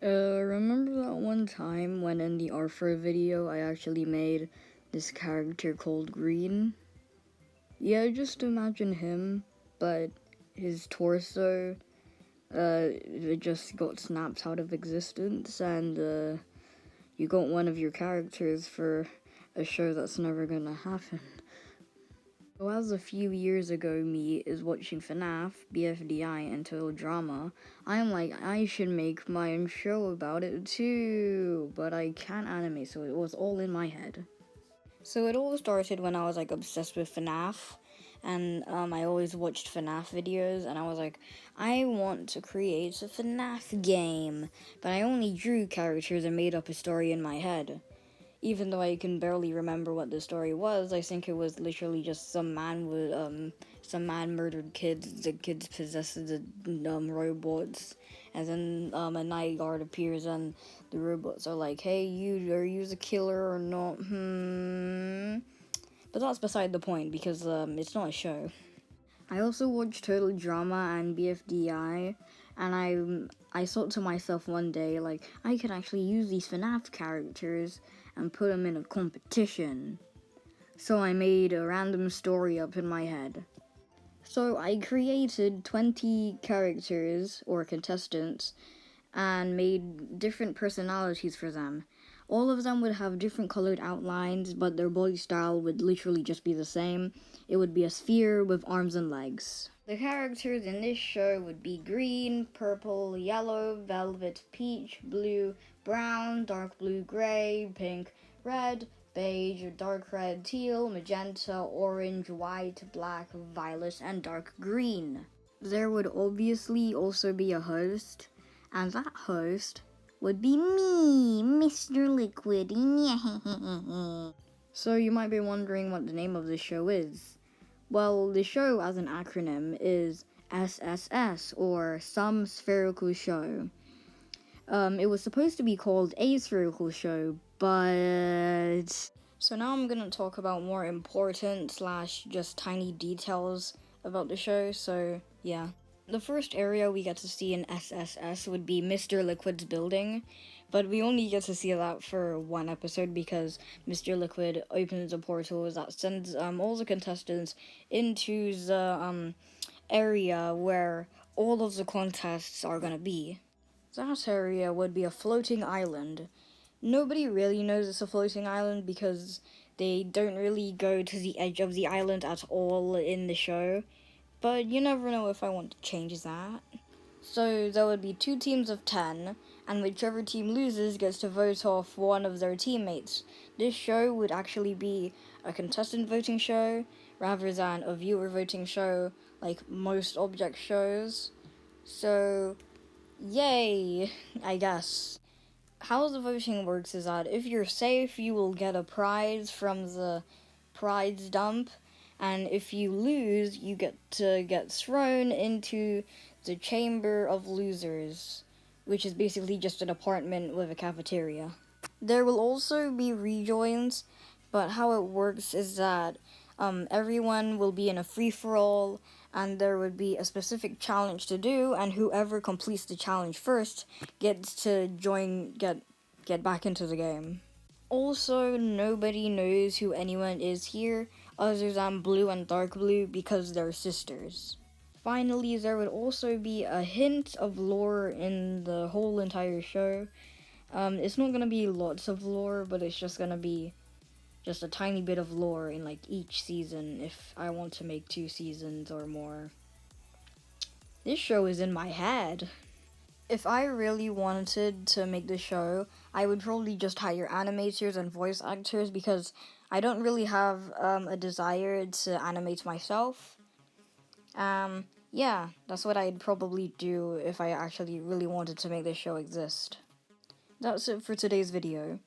Remember that one time when in the Arthur video I actually made this character called Green? Yeah, just imagine him, but his torso, it just got snapped out of existence, and, you got one of your characters for a show that's never gonna happen. So as a few years ago me is watching FNAF, BFDI, and Total Drama, I'm like, I should make my own show about it too, but I can't animate, so it was all in my head. So it all started when I was like obsessed with FNAF, and I always watched FNAF videos, and I was like, I want to create a FNAF game, but I only drew characters and made up a story in my head. Even though I can barely remember what the story was, I think it was literally just some man murdered kids, the kids possessed the robots, and then a night guard appears and the robots are like, hey, are you the killer or not? But that's beside the point because it's not a show. I also watched Total Drama and BFDI, and I thought to myself one day, like, I could actually use these FNAF characters and put them in a competition. So I made a random story up in my head. So I created 20 characters, or contestants, and made different personalities for them. All of them would have different colored outlines, but their body style would literally just be the same. It would be a sphere with arms and legs. The characters in this show would be green, purple, yellow, velvet, peach, blue, brown, dark blue, gray, pink, red, beige, dark red, teal, magenta, orange, white, black, violet, and dark green. There would obviously also be a host, and that host would be me, Mr. Liquid. So you might be wondering what the name of the show is. Well, the show as an acronym is SSS, or Some Spherical Show. It was supposed to be called A Spherical Show, but... So now I'm gonna talk about more important / just tiny details about the show, so yeah. The first area we get to see in SSS would be Mr. Liquid's building, but we only get to see that for one episode because Mr. Liquid opens a portal that sends all the contestants into the area where all of the contests are gonna be. That area would be a floating island. Nobody really knows it's a floating island because they don't really go to the edge of the island at all in the show. But you never know if I want to change that. So there would be 2 teams of 10, and whichever team loses gets to vote off one of their teammates. This show would actually be a contestant voting show rather than a viewer voting show like most object shows. So, yay, I guess. How the voting works is that if you're safe, you will get a prize from the prize dump, and if you lose, you get to get thrown into the Chamber of Losers, which is basically just an apartment with a cafeteria. There will also be rejoins, but how it works is that everyone will be in a free-for-all, and there would be a specific challenge to do, and whoever completes the challenge first gets to get back into the game. Also, nobody knows who anyone is here other than Blue and Dark Blue because they're sisters. Finally, there would also be a hint of lore in the whole entire show. It's not gonna be lots of lore, but it's just gonna be just a tiny bit of lore in like each season if I want to make 2 seasons or more. This show is in my head. If I really wanted to make the show, I would probably just hire animators and voice actors because I don't really have a desire to animate myself. Yeah, that's what I'd probably do if I actually really wanted to make this show exist. That's it for today's video.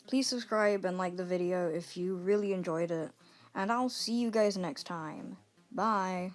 Please subscribe and like the video if you really enjoyed it, and I'll see you guys next time. Bye!